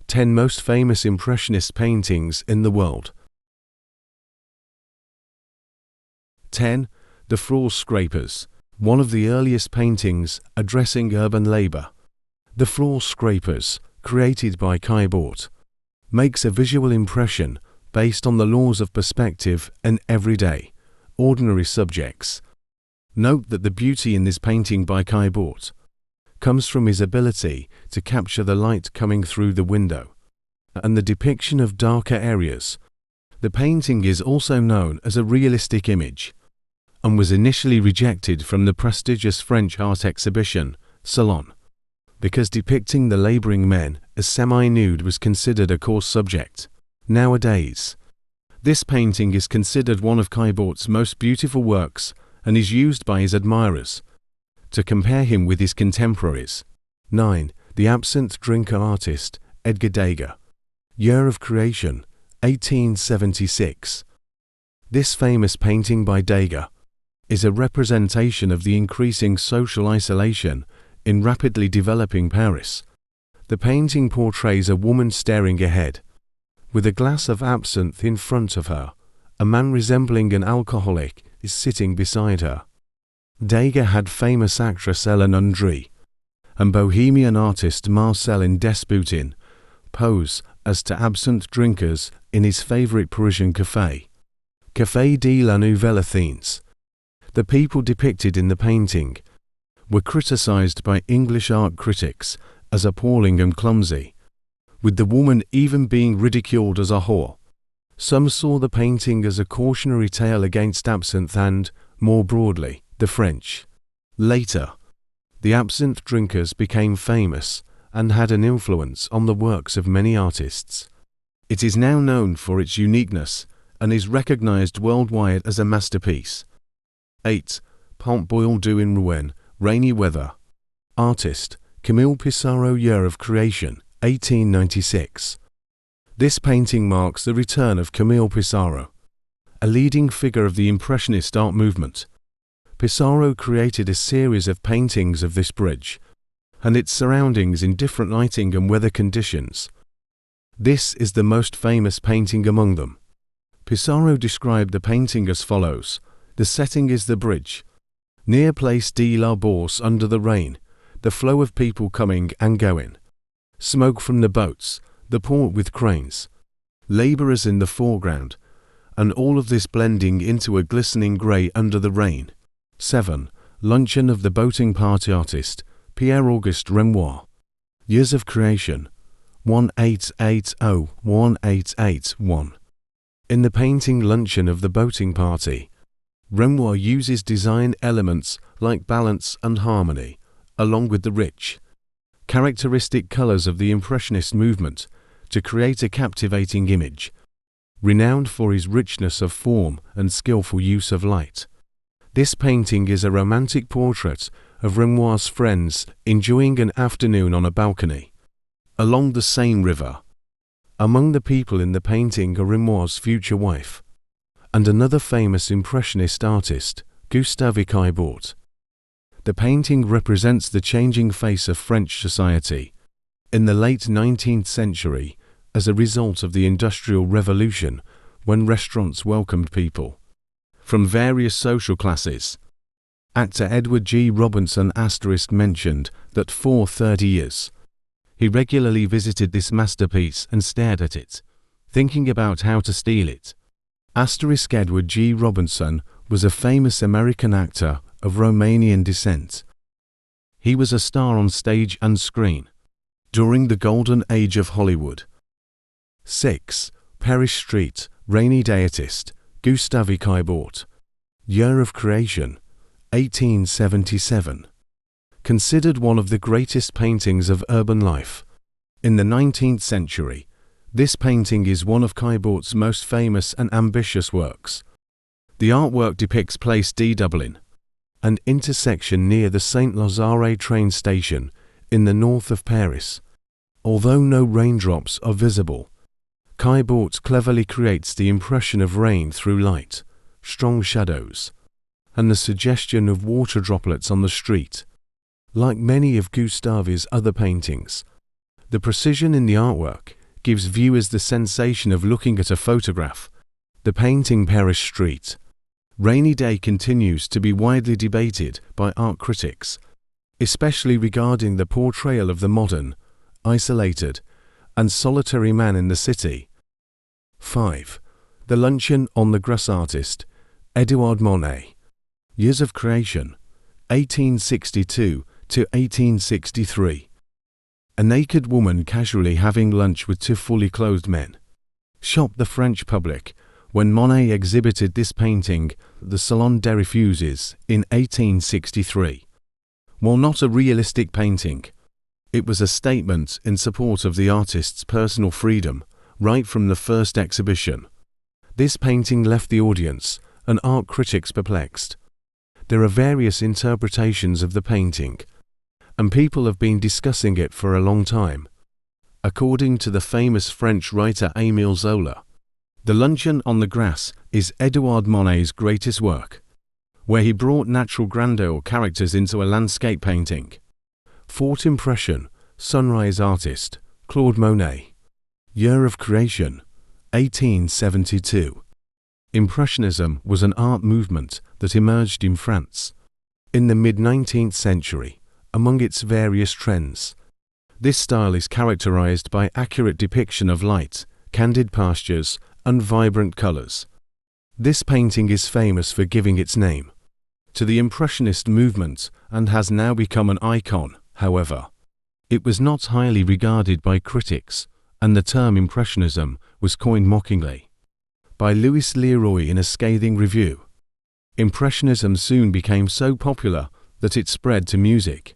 10 most famous Impressionist paintings in the world. 10. The Floor Scrapers, one of the earliest paintings addressing urban labor. The Floor Scrapers, created by Caillebotte, makes a visual impression based on the laws of perspective and everyday, ordinary subjects. Note that the beauty in this painting by Caillebotte comes from his ability to capture the light coming through the window and the depiction of darker areas. The painting is also known as a realistic image and was initially rejected from the prestigious French art exhibition, Salon, because depicting the laboring men as semi-nude was considered a coarse subject. Nowadays, this painting is considered one of Caillebotte's most beautiful works and is used by his admirers to compare him with his contemporaries. 9. The Absinthe Drinker Artist, Edgar Degas. Year of creation, 1876. This famous painting by Degas is a representation of the increasing social isolation in rapidly developing Paris. The painting portrays a woman staring ahead, with a glass of absinthe in front of her. A man resembling an alcoholic is sitting beside her. Degas had famous actress Ellen Undry and bohemian artist Marcel Desboutin pose as to absinthe drinkers in his favorite Parisian café, Café de la Nouvelle Athènes. The people depicted in the painting were criticized by English art critics as appalling and clumsy, with the woman even being ridiculed as a whore. Some saw the painting as a cautionary tale against absinthe and, more broadly, the French. Later, the absinthe drinkers became famous and had an influence on the works of many artists. It is now known for its uniqueness and is recognized worldwide as a masterpiece. 8. Pont Boildu in Rouen, Rainy Weather. Artist, Camille Pissarro. Year of creation, 1896. This painting marks the return of Camille Pissarro, a leading figure of the Impressionist art movement. Pissarro created a series of paintings of this bridge and its surroundings in different lighting and weather conditions. This is the most famous painting among them. Pissarro described the painting as follows. The setting is the bridge, near Place de la Bourse under the rain, the flow of people coming and going, smoke from the boats, the port with cranes, laborers in the foreground, and all of this blending into a glistening grey under the rain. 7. Luncheon of the Boating Party Artist, Pierre-Auguste Renoir. Years of creation, 1880-1881. In the painting Luncheon of the Boating Party, Renoir uses design elements like balance and harmony, along with the rich, characteristic colors of the Impressionist movement, to create a captivating image, renowned for his richness of form and skillful use of light. This painting is a romantic portrait of Renoir's friends enjoying an afternoon on a balcony along the Seine River. Among the people in the painting are Renoir's future wife and another famous Impressionist artist, Gustave Caillebotte. The painting represents the changing face of French society in the late 19th century as a result of the Industrial Revolution, when restaurants welcomed people from various social classes. Actor Edward G. Robinson mentioned that for 30 years, he regularly visited this masterpiece and stared at it, thinking about how to steal it. Edward G. Robinson was a famous American actor of Romanian descent. He was a star on stage and screen during the golden age of Hollywood. 6. Paris Street, Rainy Day Artist, Gustave Caillebotte. Year of creation, 1877. Considered one of the greatest paintings of urban life in the 19th century, this painting is one of Caillebotte's most famous and ambitious works. The artwork depicts Place de Dublin, an intersection near the Saint-Lazare train station in the north of Paris. Although no raindrops are visible, Caillebotte cleverly creates the impression of rain through light, strong shadows, and the suggestion of water droplets on the street. Like many of Gustave's other paintings, The precision in the artwork gives viewers the sensation of looking at a photograph. The painting Paris Street. Rainy Day continues to be widely debated by art critics, especially regarding the portrayal of the modern, isolated, and solitary man in the city. 5. The Luncheon on the Grass artist, Edouard Monet. Years of creation, 1862 to 1863. A naked woman casually having lunch with two fully clothed men shocked the French public when Monet exhibited this painting at the Salon des Refuses in 1863. While not a realistic painting, it was a statement in support of the artist's personal freedom right from the first exhibition. This painting left the audience and art critics perplexed. There are various interpretations of the painting, and people have been discussing it for a long time. According to the famous French writer Émile Zola, The Luncheon on the Grass is Edouard Monet's greatest work, where he brought natural grandeur characters into a landscape painting. Fourth impression, sunrise artist, Claude Monet. Year of creation, 1872. Impressionism was an art movement that emerged in France in the mid-19th century. Among its various trends, this style is characterized by accurate depiction of light, candid pastures, and vibrant colors. This painting is famous for giving its name to the Impressionist movement and has now become an icon. However, it was not highly regarded by critics, and the term Impressionism was coined mockingly by Louis Leroy in a scathing review. Impressionism soon became so popular that it spread to music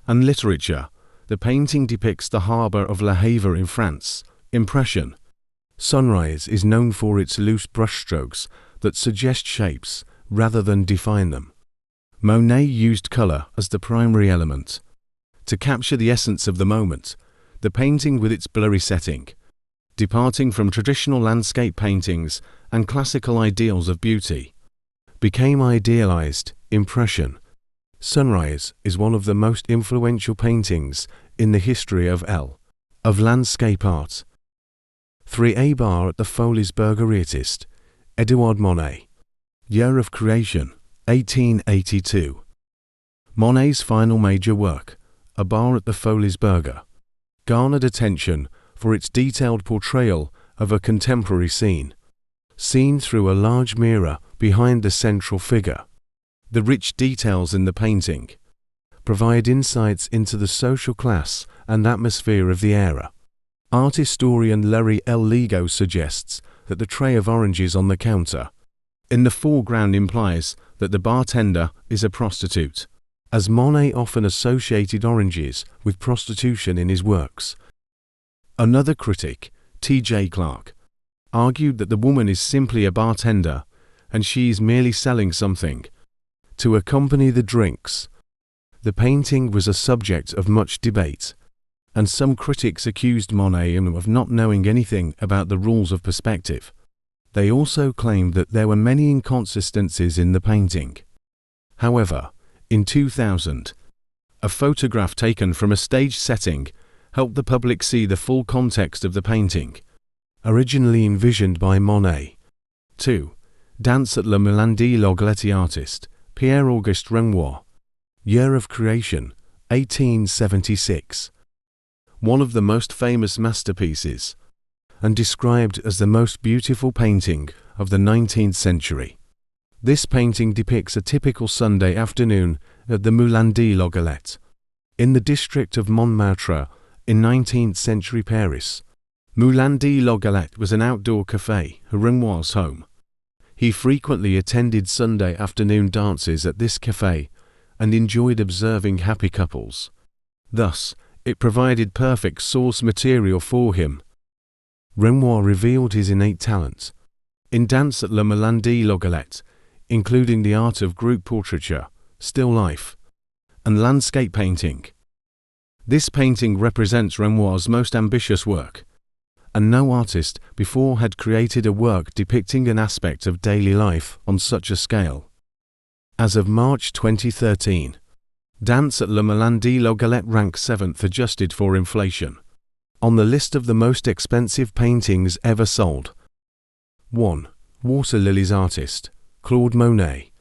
and literature. The painting depicts the harbor of Le Havre in France. Impression. Sunrise is known for its loose brushstrokes that suggest shapes rather than define them. Monet used color as the primary element to capture the essence of the moment. The painting, with its blurry setting, departing from traditional landscape paintings and classical ideals of beauty, became idealized. Impression. Sunrise is one of the most influential paintings in the history of landscape art. 3A bar at the FOLIES-BERGERE artist, Edouard Monet. Year of creation, 1882. Monet's final major work, A Bar at the FOLIES-BERGERE, garnered attention for its detailed portrayal of a contemporary scene, seen through a large mirror behind the central figure. The rich details in the painting provide insights into the social class and atmosphere of the era. Art historian Larry L. Lego suggests that the tray of oranges on the counter in the foreground implies that the bartender is a prostitute, as Monet often associated oranges with prostitution in his works. Another critic, T.J. Clark, argued that the woman is simply a bartender and she is merely selling something to accompany the drinks. The painting was a subject of much debate, and some critics accused Monet of not knowing anything about the rules of perspective. They also claimed that there were many inconsistencies in the painting. However, in 2000, a photograph taken from a stage setting helped the public see the full context of the painting, originally envisioned by Monet. 2. Dance at Le Moulin de l'Ogelette artist, Pierre-Auguste Renoir. Year of creation, 1876. One of the most famous masterpieces, and described as the most beautiful painting of the 19th century. This painting depicts a typical Sunday afternoon at the Moulin de l'Ogelette, in the district of Montmartre in 19th century Paris. Moulin de l'Ogelette was an outdoor café, Renoir's home. He frequently attended Sunday afternoon dances at this café and enjoyed observing happy couples. Thus, it provided perfect source material for him. Renoir revealed his innate talent in dance at Le Moulin de l'Ogelette, including the art of group portraiture, still life, and landscape painting. This painting represents Renoir's most ambitious work, and no artist before had created a work depicting an aspect of daily life on such a scale. As of March 2013, Dance at Le Moulin de l'Ogelette ranks 7th adjusted for inflation. On the list of the most expensive paintings ever sold. 1. Water Lilies Artist, Claude Monet.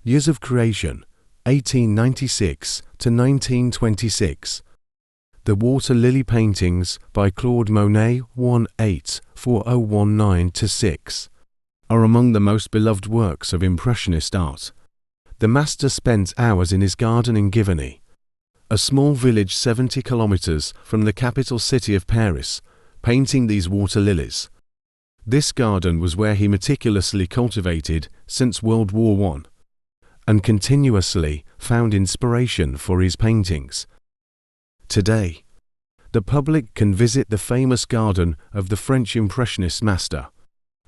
Years of creation, 1896 to 1926. The Water Lily Paintings by Claude Monet 184019-6 are among the most beloved works of Impressionist art. The master spent hours in his garden in Giverny, a small village 70 kilometers from the capital city of Paris, painting these water lilies. This garden was where he meticulously cultivated since World War I, and continuously found inspiration for his paintings. Today, the public can visit the famous garden of the French Impressionist master,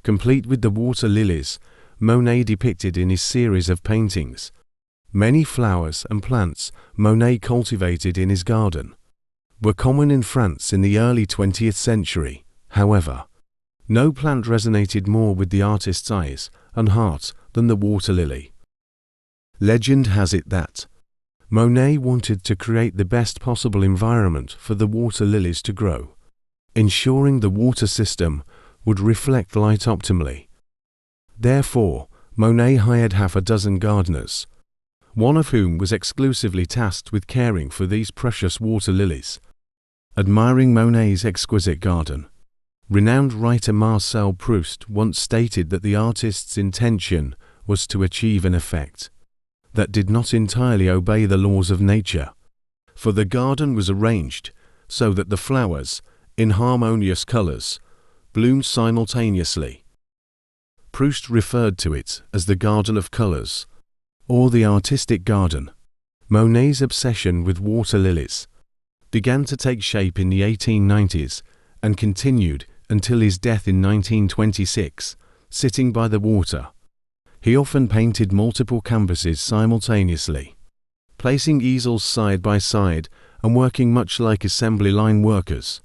complete with the water lilies Monet depicted in his series of paintings. Many flowers and plants Monet cultivated in his garden were common in France in the early 20th century. However, no plant resonated more with the artist's eyes and heart than the water lily. Legend has it that Monet wanted to create the best possible environment for the water lilies to grow, ensuring the water system would reflect light optimally. Therefore, Monet hired half a dozen gardeners, one of whom was exclusively tasked with caring for these precious water lilies. Admiring Monet's exquisite garden, renowned writer Marcel Proust once stated that the artist's intention was to achieve an effect that did not entirely obey the laws of nature, for the garden was arranged so that the flowers, in harmonious colors, bloomed simultaneously. Proust referred to it as the Garden of Colors, or the artistic garden. Monet's obsession with water lilies began to take shape in the 1890s and continued until his death in 1926, sitting by the water. He often painted multiple canvases simultaneously, placing easels side by side and working much like assembly line workers.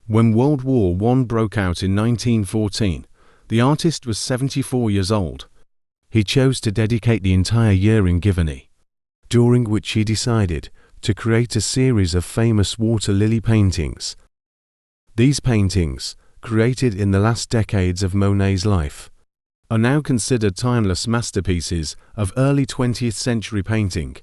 When World War I broke out in 1914, the artist was 74 years old. He chose to dedicate the entire year in Giverny, during which he decided to create a series of famous water lily paintings. These paintings, created in the last decades of Monet's life, are now considered timeless masterpieces of early 20th century painting